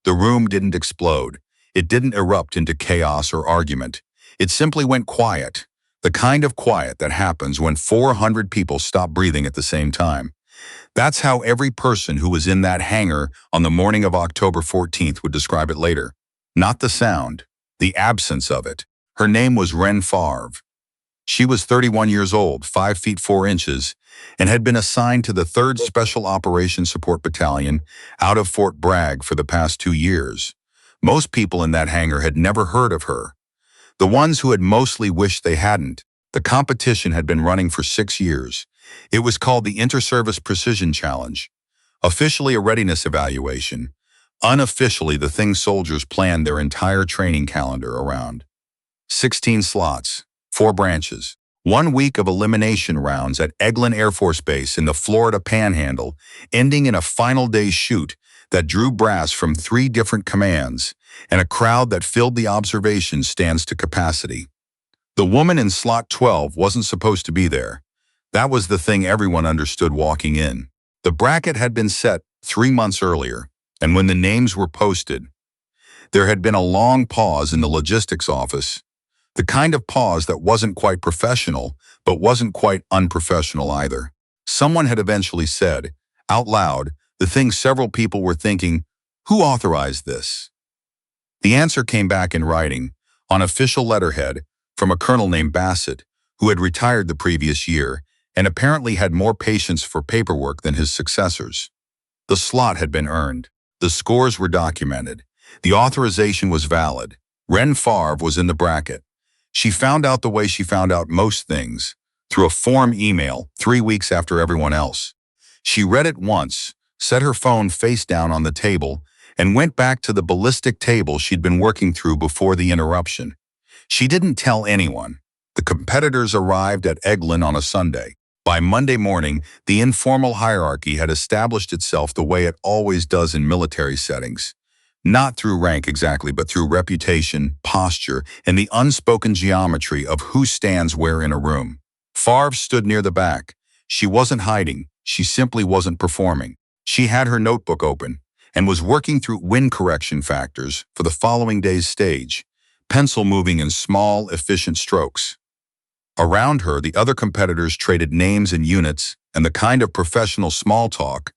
The room didn't explode. It didn't erupt into chaos or argument. It simply went quiet. The kind of quiet that happens when 400 people stop breathing at the same time. That's how every person who was in that hangar on the morning of October 14th would describe it later. Not the sound, the absence of it. Her name was Wren Favre. She was 31 years old, 5 feet 4 inches, and had been assigned to the 3rd Special Operations Support Battalion out of Fort Bragg for the past 2 years. Most people in that hangar had never heard of her. The ones who had mostly wished they hadn't. The competition had been running for 6 years. It was called the Inter-Service Precision Challenge. Officially a readiness evaluation. Unofficially the thing soldiers planned their entire training calendar around. 16 slots, 4 branches. 1 week of elimination rounds at Eglin Air Force Base in the Florida Panhandle, ending in a final day shoot that drew brass from 3 different commands and a crowd that filled the observation stands to capacity. The woman in slot 12 wasn't supposed to be there. That was the thing everyone understood walking in. The bracket had been set 3 months earlier, and when the names were posted, there had been a long pause in the logistics office. The kind of pause that wasn't quite professional, but wasn't quite unprofessional either. Someone had eventually said, out loud, the thing several people were thinking, who authorized this? The answer came back in writing, on official letterhead, from a colonel named Bassett, who had retired the previous year and apparently had more patience for paperwork than his successors. The slot had been earned. The scores were documented. The authorization was valid. Wren Favre was in the bracket. She found out the way she found out most things, through a form email 3 weeks after everyone else. She read it once, set her phone face down on the table, and went back to the ballistic table she'd been working through before the interruption. She didn't tell anyone. The competitors arrived at Eglin on a Sunday. By Monday morning, the informal hierarchy had established itself the way it always does in military settings. Not through rank exactly, but through reputation, posture, and the unspoken geometry of who stands where in a room. Favre stood near the back. She wasn't hiding. She simply wasn't performing. She had her notebook open and was working through wind correction factors for the following day's stage, pencil moving in small, efficient strokes. Around her, the other competitors traded names and units and the kind of professional small talk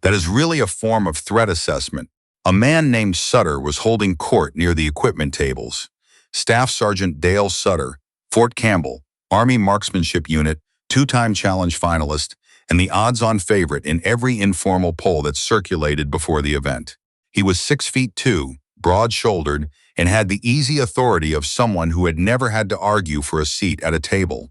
that is really a form of threat assessment. A man named Sutter was holding court near the equipment tables. Staff Sergeant Dale Sutter, Fort Campbell, Army Marksmanship Unit, 2-time challenge finalist, and the odds-on favorite in every informal poll that circulated before the event. He was 6 feet 2, broad-shouldered, and had the easy authority of someone who had never had to argue for a seat at a table.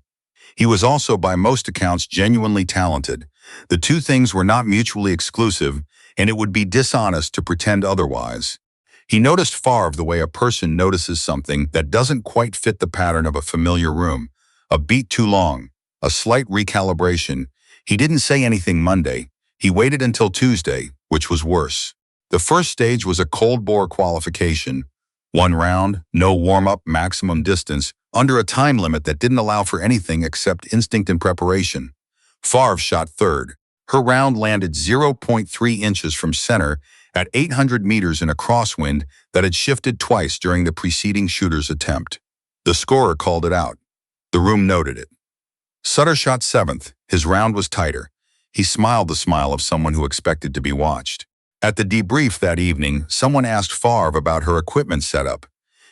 He was also, by most accounts, genuinely talented. The two things were not mutually exclusive, and it would be dishonest to pretend otherwise. He noticed Favre the way a person notices something that doesn't quite fit the pattern of a familiar room. A beat too long, a slight recalibration. He didn't say anything Monday. He waited until Tuesday, which was worse. The first stage was a cold bore qualification. 1 round, no warm-up, maximum distance, under a time limit that didn't allow for anything except instinct and preparation. Favre shot 3rd. Her round landed 0.3 inches from center at 800 meters in a crosswind that had shifted twice during the preceding shooter's attempt. The scorer called it out. The room noted it. Sutter shot 7th. His round was tighter. He smiled the smile of someone who expected to be watched. At the debrief that evening, someone asked Favre about her equipment setup.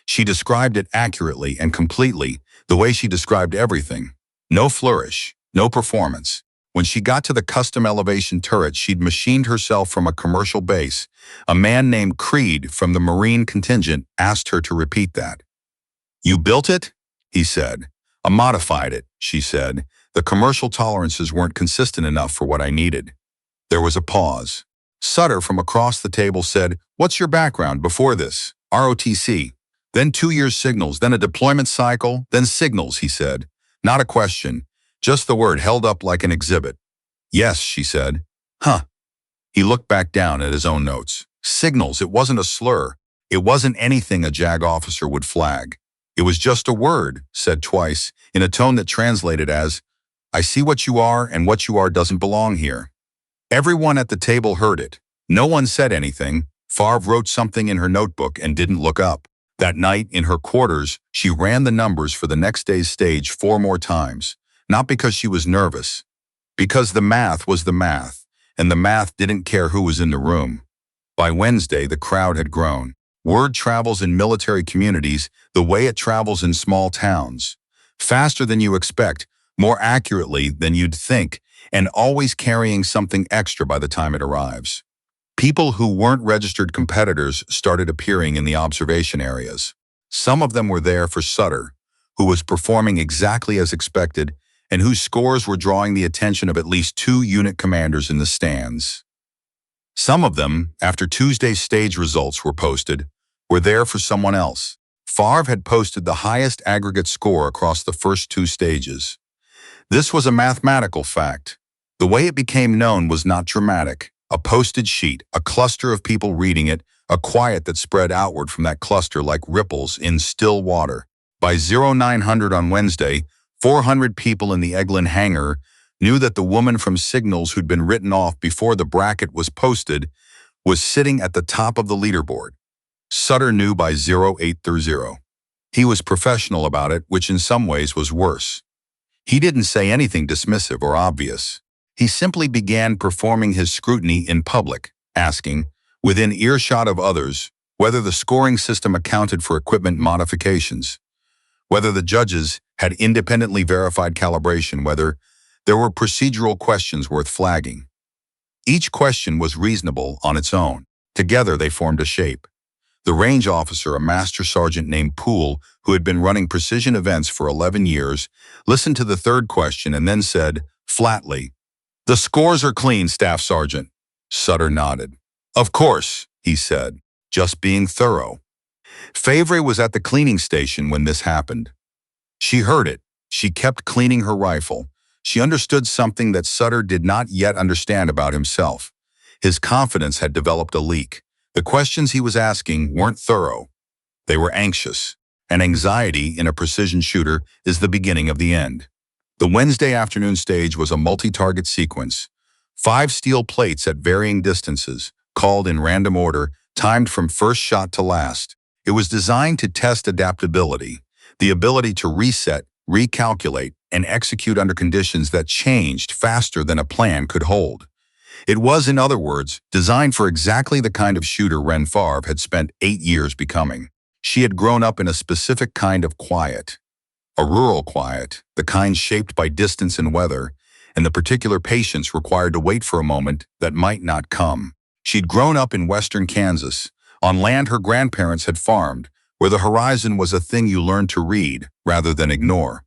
She described it accurately and completely, the way she described everything. No flourish, no performance. When she got to the custom elevation turret she'd machined herself from a commercial base, a man named Creed from the Marine contingent asked her to repeat that. "You built it?" he said. "I modified it," she said. "The commercial tolerances weren't consistent enough for what I needed." There was a pause. Sutter from across the table said, "What's your background before this?" "ROTC. Then 2 years signals, then a deployment cycle, then signals," he said. Not a question. Just the word held up like an exhibit. "Yes," she said. "Huh." He looked back down at his own notes. Signals, it wasn't a slur. It wasn't anything a JAG officer would flag. It was just a word, said twice, in a tone that translated as, "I see what you are, and what you are doesn't belong here." Everyone at the table heard it. No one said anything. Favre wrote something in her notebook and didn't look up. That night, in her quarters, she ran the numbers for the next day's stage 4 more times, not because she was nervous, because the math was the math, and the math didn't care who was in the room. By Wednesday, the crowd had grown. Word travels in military communities the way it travels in small towns. Faster than you expect, more accurately than you'd think, and always carrying something extra by the time it arrives. People who weren't registered competitors started appearing in the observation areas. Some of them were there for Sutter, who was performing exactly as expected and whose scores were drawing the attention of at least 2 unit commanders in the stands. Some of them, after Tuesday's stage results were posted, were there for someone else. Favre had posted the highest aggregate score across the first 2 stages. This was a mathematical fact. The way it became known was not dramatic. A posted sheet, a cluster of people reading it, a quiet that spread outward from that cluster like ripples in still water. By 0900 on Wednesday, 400 people in the Eglin hangar knew that the woman from Signals who'd been written off before the bracket was posted was sitting at the top of the leaderboard. Sutter knew by 0830. He was professional about it, which in some ways was worse. He didn't say anything dismissive or obvious. He simply began performing his scrutiny in public, asking, within earshot of others, whether the scoring system accounted for equipment modifications, whether the judges had independently verified calibration, whether there were procedural questions worth flagging. Each question was reasonable on its own. Together they formed a shape. The range officer, a master sergeant named Poole, who had been running precision events for 11 years, listened to the third question and then said, flatly, "The scores are clean, Staff Sergeant." Sutter nodded. "Of course," he said, just being thorough. Favre was at the cleaning station when this happened. She heard it. She kept cleaning her rifle. She understood something that Sutter did not yet understand about himself. His confidence had developed a leak. The questions he was asking weren't thorough. They were anxious. And anxiety in a precision shooter is the beginning of the end. The Wednesday afternoon stage was a multi-target sequence. 5 steel plates at varying distances, called in random order, timed from first shot to last. It was designed to test adaptability, the ability to reset, recalculate, and execute under conditions that changed faster than a plan could hold. It was, in other words, designed for exactly the kind of shooter Wren Favre had spent 8 years becoming. She had grown up in a specific kind of quiet. A rural quiet, the kind shaped by distance and weather, and the particular patience required to wait for a moment that might not come. She'd grown up in western Kansas, on land her grandparents had farmed, where the horizon was a thing you learned to read rather than ignore.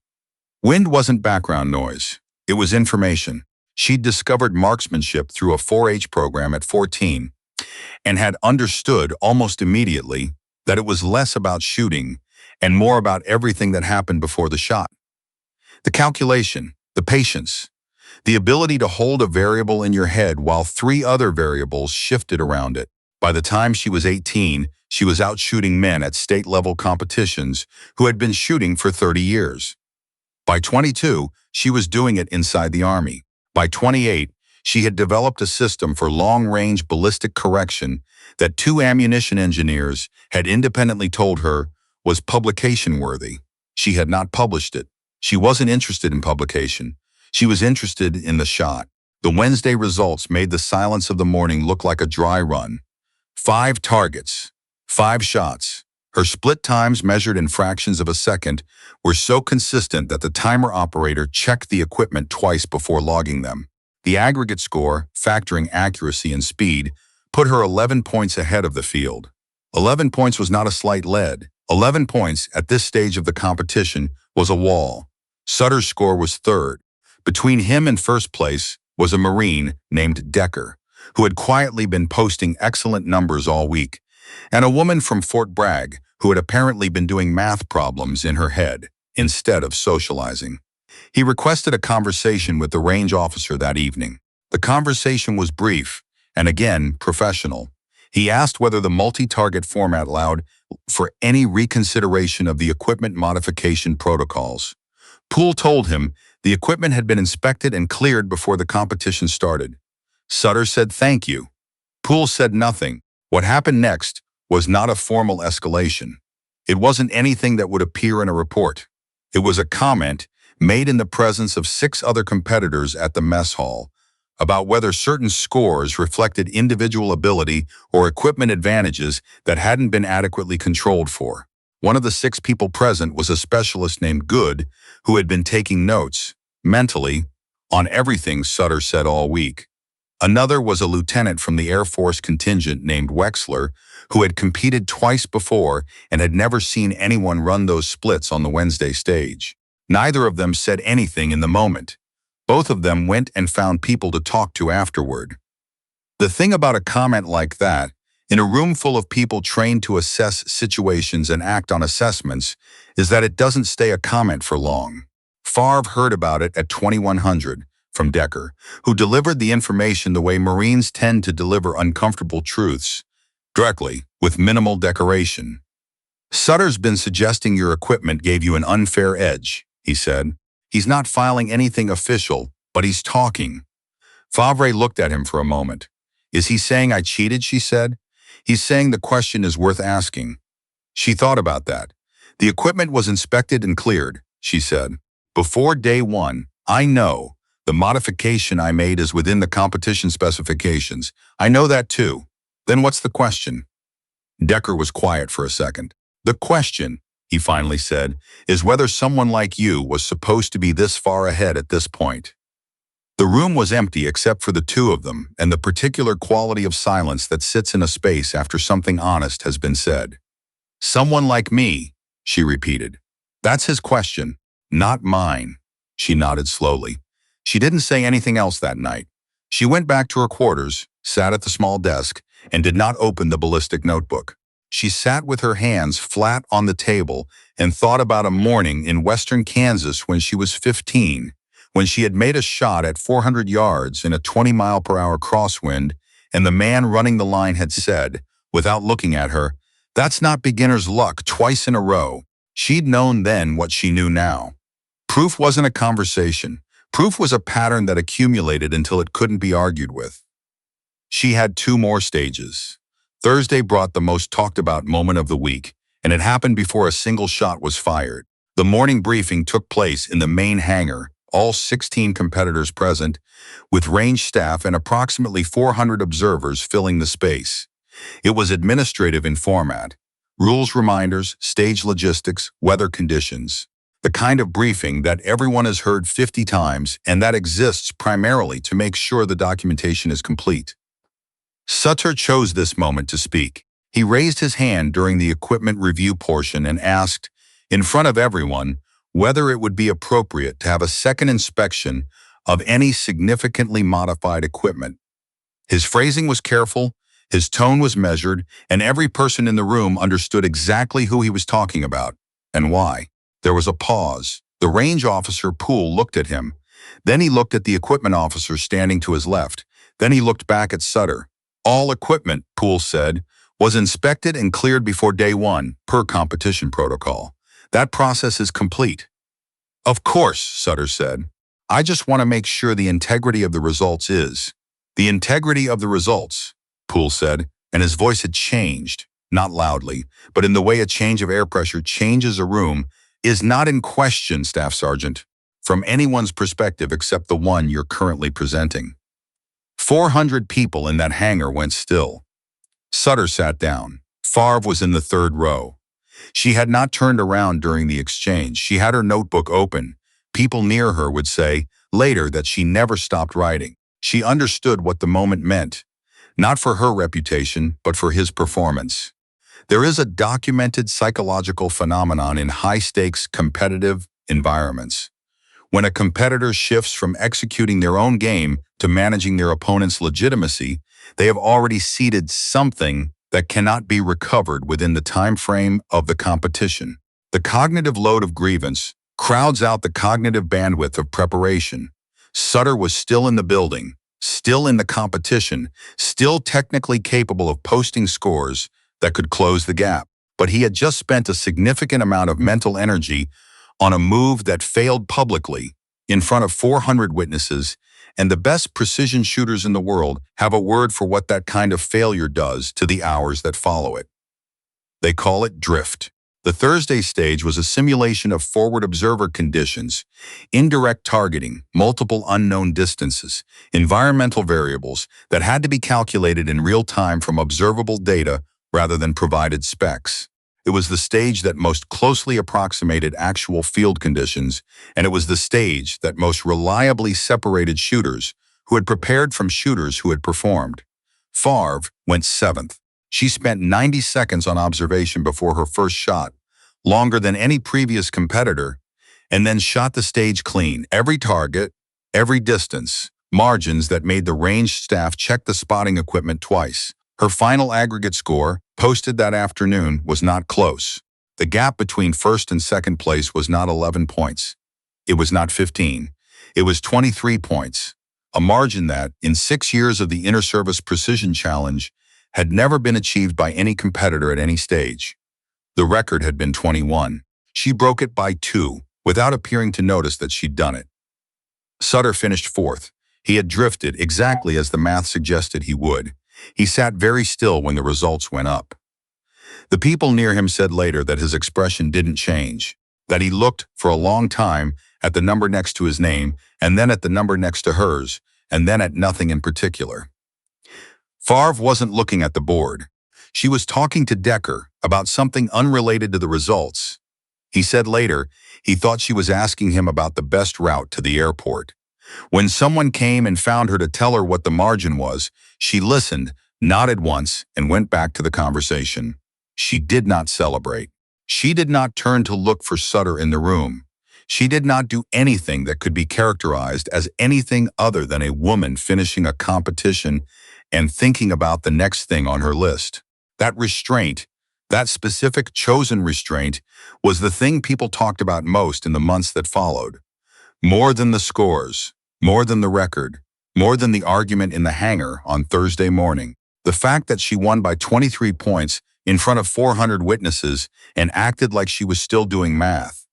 Wind wasn't background noise. It was information. She'd discovered marksmanship through a 4-H program at 14 and had understood almost immediately that it was less about shooting and more about everything that happened before the shot. The calculation, the patience, the ability to hold a variable in your head while 3 other variables shifted around it. By the time she was 18, she was out shooting men at state-level competitions who had been shooting for 30 years. By 22, she was doing it inside the Army. By 28, she had developed a system for long-range ballistic correction that 2 ammunition engineers had independently told her was publication-worthy. She had not published it. She wasn't interested in publication. She was interested in the shot. The Wednesday results made the silence of the morning look like a dry run. 5 targets, 5 shots. Her split times, measured in fractions of a second, were so consistent that the timer operator checked the equipment twice before logging them. The aggregate score, factoring accuracy and speed, put her 11 points ahead of the field. 11 points was not a slight lead. 11 points at this stage of the competition was a wall. Sutter's score was third. Between him and first place was a Marine named Decker, who had quietly been posting excellent numbers all week, and a woman from Fort Bragg who had apparently been doing math problems in her head instead of socializing. He requested a conversation with the range officer that evening. The conversation was brief and, again, professional. He asked whether the multi-target format allowed for any reconsideration of the equipment modification protocols. Poole told him the equipment had been inspected and cleared before the competition started. Sutter said thank you. Poole said nothing. What happened next was not a formal escalation. It wasn't anything that would appear in a report. It was a comment made in the presence of 6 other competitors at the mess hall about whether certain scores reflected individual ability or equipment advantages that hadn't been adequately controlled for. One of the 6 people present was a specialist named Good, who had been taking notes, mentally, on everything Sutter said all week. Another was a lieutenant from the Air Force contingent named Wexler, who had competed twice before and had never seen anyone run those splits on the Wednesday stage. Neither of them said anything in the moment. Both of them went and found people to talk to afterward. The thing about a comment like that, in a room full of people trained to assess situations and act on assessments, is that it doesn't stay a comment for long. Favre heard about it at 2100 from Decker, who delivered the information the way Marines tend to deliver uncomfortable truths, directly, with minimal decoration. "Sutter's been suggesting your equipment gave you an unfair edge," he said. "He's not filing anything official, but he's talking." Favre looked at him for a moment. "Is he saying I cheated?" she said. "He's saying the question is worth asking." She thought about that. "The equipment was inspected and cleared," she said. "Before day one, I know the modification I made is within the competition specifications. I know that too. Then what's the question?" Decker was quiet for a second. "The question," he finally said, "is whether someone like you was supposed to be this far ahead at this point." The room was empty except for the 2 of them and the particular quality of silence that sits in a space after something honest has been said. "Someone like me," she repeated. "That's his question, not mine." She nodded slowly. She didn't say anything else that night. She went back to her quarters, sat at the small desk, and did not open the ballistic notebook. She sat with her hands flat on the table and thought about a morning in western Kansas when she was 15, when she had made a shot at 400 yards in a 20-mile-per-hour crosswind, and the man running the line had said, without looking at her, "That's not beginner's luck twice in a row." She'd known then what she knew now. Proof wasn't a conversation. Proof was a pattern that accumulated until it couldn't be argued with. She had 2 more stages. Thursday brought the most talked-about moment of the week, and it happened before a single shot was fired. The morning briefing took place in the main hangar, all 16 competitors present, with range staff and approximately 400 observers filling the space. It was administrative in format. Rules reminders, stage logistics, weather conditions. The kind of briefing that everyone has heard 50 times and that exists primarily to make sure the documentation is complete. Sutter chose this moment to speak. He raised his hand during the equipment review portion and asked, in front of everyone, whether it would be appropriate to have a second inspection of any significantly modified equipment. His phrasing was careful, his tone was measured, and every person in the room understood exactly who he was talking about and why. There was a pause. The range officer, Poole, looked at him. Then he looked at the equipment officer standing to his left. Then he looked back at Sutter. "All equipment," Poole said, "was inspected and cleared before day one, per competition protocol. That process is complete." "Of course," Sutter said. "I just want to make sure the integrity of the results is." "The integrity of the results," Poole said, and his voice had changed, not loudly, but in the way a change of air pressure changes a room, "is not in question, Staff Sergeant, from anyone's perspective except the one you're currently presenting." 400 people in that hangar went still. Sutter sat down. Favre was in the 3rd row. She had not turned around during the exchange. She had her notebook open. People near her would say later that she never stopped writing. She understood what the moment meant, not for her reputation, but for his performance. There is a documented psychological phenomenon in high-stakes competitive environments. When a competitor shifts from executing their own game to managing their opponent's legitimacy, they have already ceded something that cannot be recovered within the time frame of the competition. The cognitive load of grievance crowds out the cognitive bandwidth of preparation. Sutter was still in the building, still in the competition, still technically capable of posting scores that could close the gap. But he had just spent a significant amount of mental energy on a move that failed publicly in front of 400 witnesses And the best precision shooters in the world have a word for what that kind of failure does to the hours that follow it. They call it drift. The Thursday stage was a simulation of forward observer conditions, indirect targeting, multiple unknown distances, environmental variables that had to be calculated in real time from observable data rather than provided specs. It was the stage that most closely approximated actual field conditions, and it was the stage that most reliably separated shooters who had prepared from shooters who had performed. Favre went 7th. She spent 90 seconds on observation before her first shot, longer than any previous competitor, and then shot the stage clean. Every target, every distance, margins that made the range staff check the spotting equipment twice. Her final aggregate score, posted that afternoon, was not close. The gap between first and second place was not 11 points. It was not 15. It was 23 points. A margin that, in 6 years of the Inter-Service Precision Challenge, had never been achieved by any competitor at any stage. The record had been 21. She broke it by 2, without appearing to notice that she'd done it. Sutter finished 4th. He had drifted exactly as the math suggested he would. He sat very still when the results went up. The people near him said later that his expression didn't change, that he looked for a long time at the number next to his name, and then at the number next to hers, and then at nothing in particular. Favre wasn't looking at the board. She was talking to Decker about something unrelated to the results. He said later he thought she was asking him about the best route to the airport. When someone came and found her to tell her what the margin was, she listened, nodded once, and went back to the conversation. She did not celebrate. She did not turn to look for Sutter in the room. She did not do anything that could be characterized as anything other than a woman finishing a competition and thinking about the next thing on her list. That restraint, that specific chosen restraint, was the thing people talked about most in the months that followed. More than the scores, more than the record, more than the argument in the hangar on Thursday morning. The fact that she won by 23 points in front of 400 witnesses and acted like she was still doing math.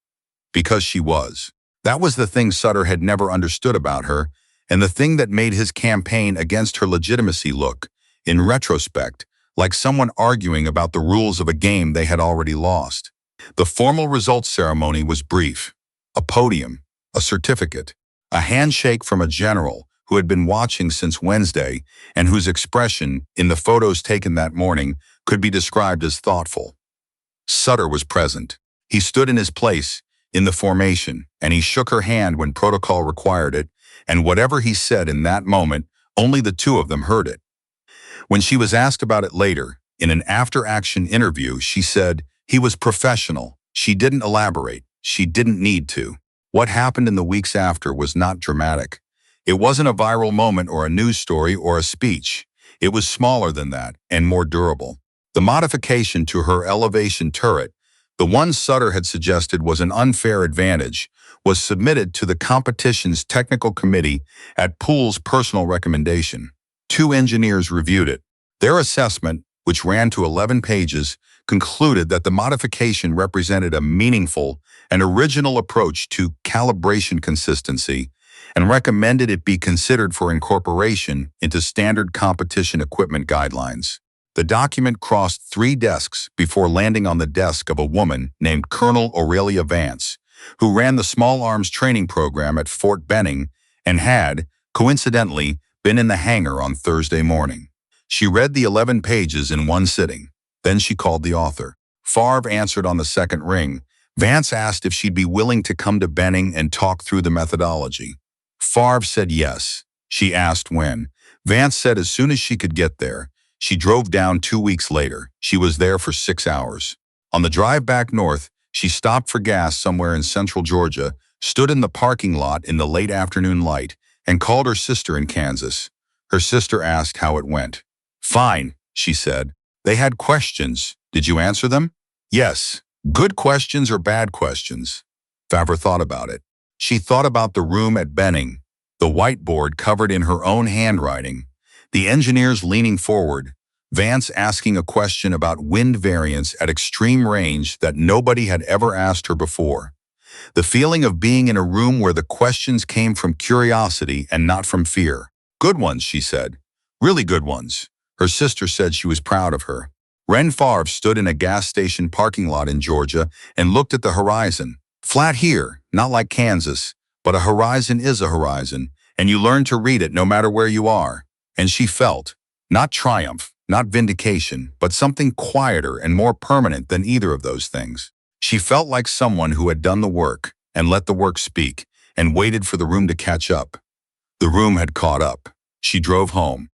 Because she was. That was the thing Sutter had never understood about her, and the thing that made his campaign against her legitimacy look, in retrospect, like someone arguing about the rules of a game they had already lost. The formal results ceremony was brief. A podium, a certificate, a handshake from a general who had been watching since Wednesday and whose expression, in the photos taken that morning, could be described as thoughtful. Sutter was present. He stood in his place, in the formation, and he shook her hand when protocol required it, and whatever he said in that moment, only the two of them heard it. When she was asked about it later, in an after-action interview, she said, "He was professional." She didn't elaborate. She didn't need to. What happened in the weeks after was not dramatic. It wasn't a viral moment or a news story or a speech. It was smaller than that and more durable. The modification to her elevation turret, the one Sutter had suggested was an unfair advantage, was submitted to the competition's technical committee at Poole's personal recommendation. 2 engineers reviewed it. Their assessment, which ran to 11 pages, concluded that the modification represented a meaningful and original approach to calibration consistency and recommended it be considered for incorporation into standard competition equipment guidelines. The document crossed 3 desks before landing on the desk of a woman named Colonel Aurelia Vance, who ran the Small Arms Training Program at Fort Benning and had, coincidentally, been in the hangar on Thursday morning. She read the 11 pages in one sitting. Then she called the author. Favre answered on the second ring. Vance asked if she'd be willing to come to Benning and talk through the methodology. Favre said yes. She asked when. Vance said as soon as she could get there. She drove down 2 weeks later. She was there for 6 hours. On the drive back north, she stopped for gas somewhere in central Georgia, stood in the parking lot in the late afternoon light, and called her sister in Kansas. Her sister asked how it went. "Fine," she said. "They had questions. Did you answer them?" "Yes." "Good questions or bad questions?" Favre thought about it. She thought about the room at Benning, the whiteboard covered in her own handwriting, the engineers leaning forward, Vance asking a question about wind variance at extreme range that nobody had ever asked her before. The feeling of being in a room where the questions came from curiosity and not from fear. Good ones, she said. Really good ones. Her sister said she was proud of her. Wren Favre stood in a gas station parking lot in Georgia and looked at the horizon. Flat here, not like Kansas, but a horizon is a horizon, and you learn to read it no matter where you are. And she felt, not triumph, not vindication, but something quieter and more permanent than either of those things. She felt like someone who had done the work and let the work speak and waited for the room to catch up. The room had caught up. She drove home.